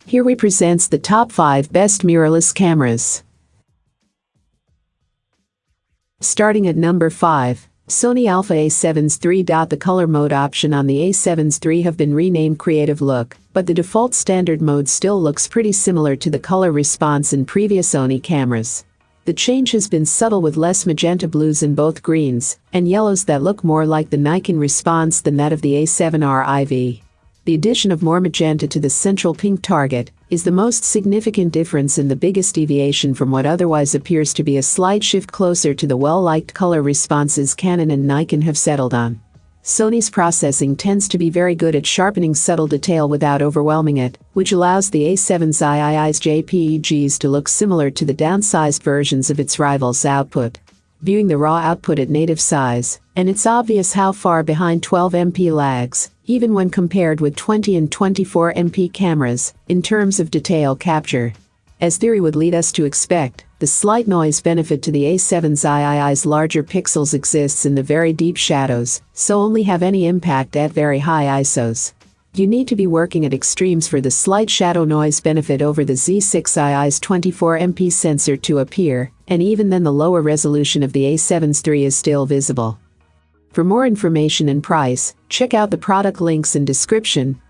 Here we presents the top 5 best mirrorless cameras. Starting at number 5, Sony Alpha A7's III. The color mode option on the A7's III have been renamed Creative Look, but the default standard mode still looks pretty similar to the color response in previous Sony cameras. The change has been subtle with less magenta blues in both greens and yellows that look more like the Nikon response than that of the A7R IV. The addition of more magenta to the central pink target is the most significant difference and the biggest deviation from what otherwise appears to be a slight shift closer to the well-liked color responses Canon and Nikon have settled on. Sony's processing tends to be very good at sharpening subtle detail without overwhelming it, which allows the A7's III's JPEGs to look similar to the downsized versions of its rivals' output. Viewing the raw output at native size, and it's obvious how far behind 12MP lags, even when compared with 20 and 24MP cameras, in terms of detail capture. As theory would lead us to expect, the slight noise benefit to the A7's III's larger pixels exists in the very deep shadows, so only have any impact at very high ISOs. You need to be working at extremes for the slight shadow noise benefit over the Z6ii's 24MP sensor to appear, and even then the lower resolution of the A7's III is still visible. For more information and price, check out the product links in description.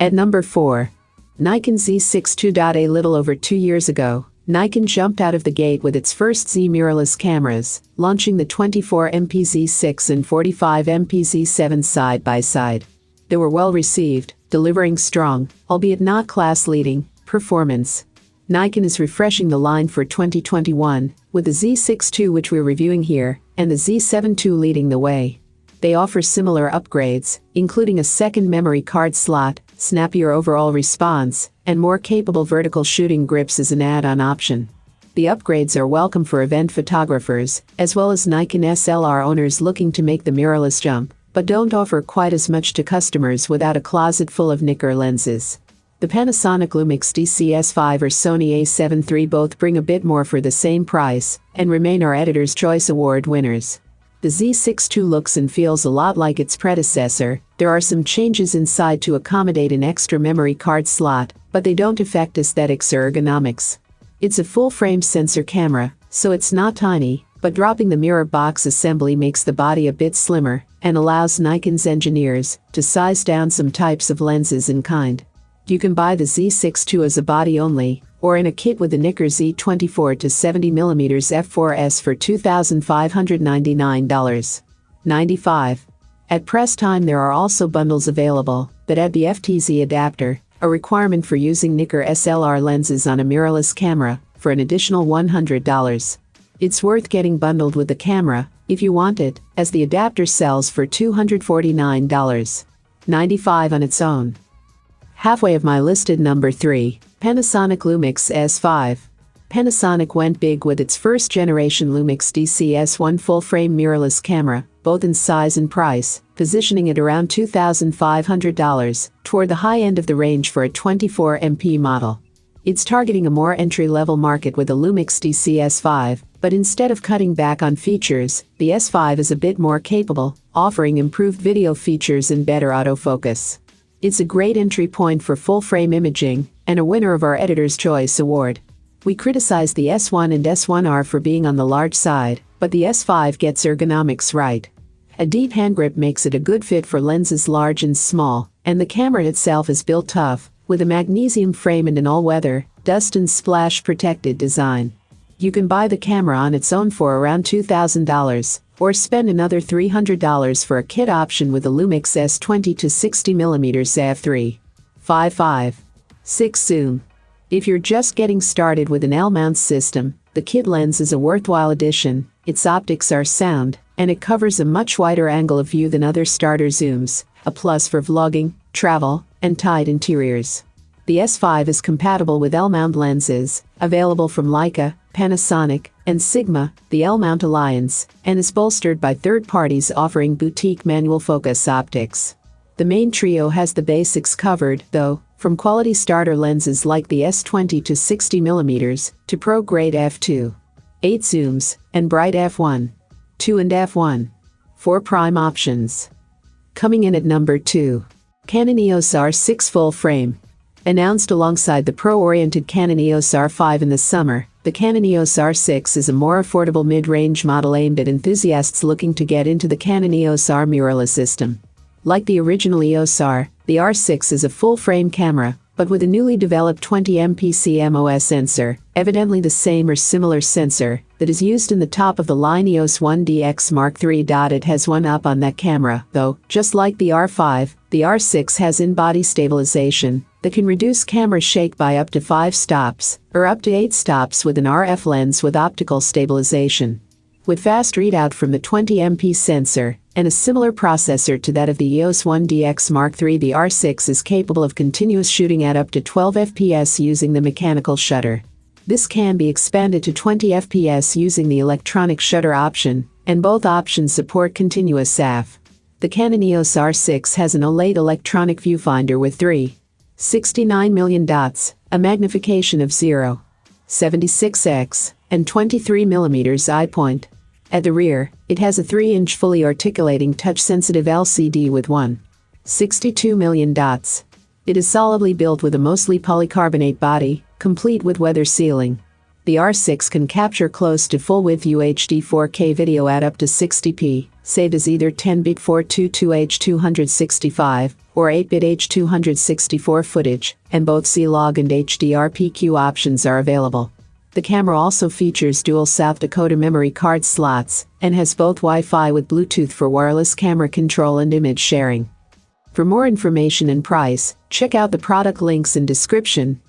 At number 4. Nikon Z6 II. A little over 2 years ago, Nikon jumped out of the gate with its first Z mirrorless cameras, launching the 24MP Z6 and 45MP Z7 side by side. They were well received, delivering strong, albeit not class-leading, performance. Nikon is refreshing the line for 2021, with the Z6 II, which we're reviewing here, and the Z7 II leading the way. They offer similar upgrades, including a second memory card slot, snappier overall response, and more capable vertical shooting grips as an add-on option. The upgrades are welcome for event photographers, as well as Nikon SLR owners looking to make the mirrorless jump, but don't offer quite as much to customers without a closet full of Nikkor lenses. The Panasonic LUMIX S5 or Sony A7 III both bring a bit more for the same price, and remain our Editor's Choice Award winners. The Z6 II looks and feels a lot like its predecessor. There are some changes inside to accommodate an extra memory card slot, but they don't affect aesthetics or ergonomics. It's a full-frame sensor camera, so it's not tiny, but dropping the mirror box assembly makes the body a bit slimmer, and allows Nikon's engineers to size down some types of lenses in kind. You can buy the Z6 II as a body only, or in a kit with the Nikkor Z 24-70mm f4s for $2,599.95. At press time there are also bundles available that add the FTZ adapter, a requirement for using Nikkor SLR lenses on a mirrorless camera, for an additional $100. It's worth getting bundled with the camera, if you want it, as the adapter sells for $249.95 on its own. Halfway of my listed number 3, Panasonic LUMIX S5. Panasonic went big with its first generation LUMIX S1 full-frame mirrorless camera, both in size and price, positioning it around $2,500, toward the high end of the range for a 24MP model. It's targeting a more entry-level market with a LUMIX S5, but instead of cutting back on features, the S5 is a bit more capable, offering improved video features and better autofocus. It's a great entry point for full-frame imaging, and a winner of our Editor's Choice Award. We criticize the S1 and S1R for being on the large side, but the S5 gets ergonomics right. A deep hand grip makes it a good fit for lenses large and small, and the camera itself is built tough, with a magnesium frame and an all-weather, dust and splash protected design. You can buy the camera on its own for around $2,000, or spend another $300 for a kit option with the LUMIX S20-60mm f3.55/6 zoom. If you're just getting started with an L-mount system, the kit lens is a worthwhile addition. Its optics are sound, and it covers a much wider angle of view than other starter zooms, a plus for vlogging, travel, and tight interiors. The S5 is compatible with L-mount lenses, available from Leica, Panasonic, and Sigma, the L-mount alliance, and is bolstered by third parties offering boutique manual focus optics. The main trio has the basics covered, though, from quality starter lenses like the S20-60mm to pro-grade f2, 8 zooms, and bright f1, 2 and f1, 4 prime options. Coming in at number 2. Canon EOS R6 Full-Frame. Announced alongside the pro-oriented Canon EOS R5 in the summer, the Canon EOS R6 is a more affordable mid-range model aimed at enthusiasts looking to get into the Canon EOS R mirrorless system. Like the original EOS R, the R6 is a full-frame camera, but with a newly developed 20MP CMOS sensor, evidently the same or similar sensor that is used in the top-of-the-line EOS 1DX Mark III. It has one up on that camera, though, just like the R5, the R6 has in-body stabilization that can reduce camera shake by up to 5 stops, or up to 8 stops with an RF lens with optical stabilization. With fast readout from the 20MP sensor, and a similar processor to that of the EOS 1DX Mark III, the R6 is capable of continuous shooting at up to 12 FPS using the mechanical shutter. This can be expanded to 20 FPS using the electronic shutter option, and both options support continuous SAF. The Canon EOS R6 has an OLED electronic viewfinder with 369 million dots, a magnification of 0.76x, and 23mm eye point. At the rear, it has a 3-inch fully articulating touch-sensitive LCD with 162 million dots. It is solidly built with a mostly polycarbonate body, complete with weather sealing. The R6 can capture close to full-width UHD 4K video at up to 60p, saved as either 10-bit 422H265 or 8-bit H264 footage, and both C-Log and HDR-PQ options are available. The camera also features dual South Dakota memory card slots, and has both Wi-Fi with Bluetooth for wireless camera control and image sharing. For more information and price, check out the product links in description.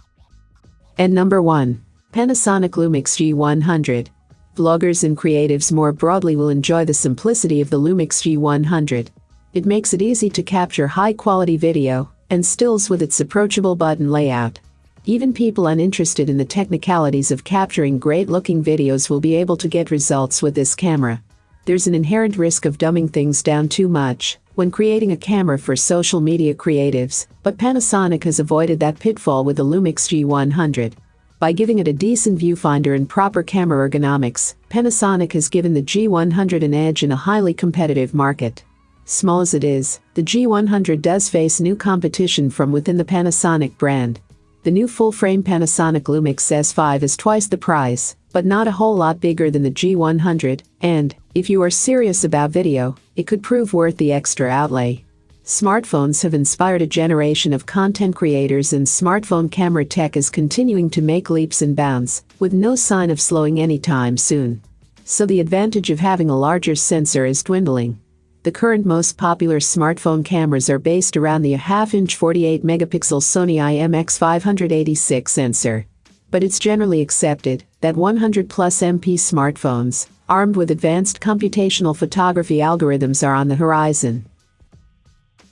And number 1. Panasonic LUMIX G100. Vloggers and creatives more broadly will enjoy the simplicity of the LUMIX G100. It makes it easy to capture high-quality video and stills with its approachable button layout. Even people uninterested in the technicalities of capturing great-looking videos will be able to get results with this camera. There's an inherent risk of dumbing things down too much when creating a camera for social media creatives, but Panasonic has avoided that pitfall with the LUMIX G100. By giving it a decent viewfinder and proper camera ergonomics, Panasonic has given the G100 an edge in a highly competitive market. Small as it is, the G100 does face new competition from within the Panasonic brand. The new full-frame Panasonic LUMIX S5 is twice the price, but not a whole lot bigger than the G100, and, if you are serious about video, it could prove worth the extra outlay. Smartphones have inspired a generation of content creators, and smartphone camera tech is continuing to make leaps and bounds, with no sign of slowing anytime soon. So the advantage of having a larger sensor is dwindling. The current most popular smartphone cameras are based around the 1/2-inch 48-megapixel Sony IMX586 sensor. But it's generally accepted that 100+ MP smartphones, armed with advanced computational photography algorithms, are on the horizon.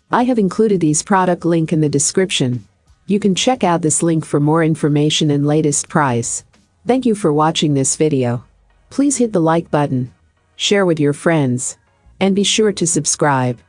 I have included these product link in the description. You can check out this link for more information and latest price. Thank you for watching this video. Please hit the like button, share with your friends, and be sure to subscribe.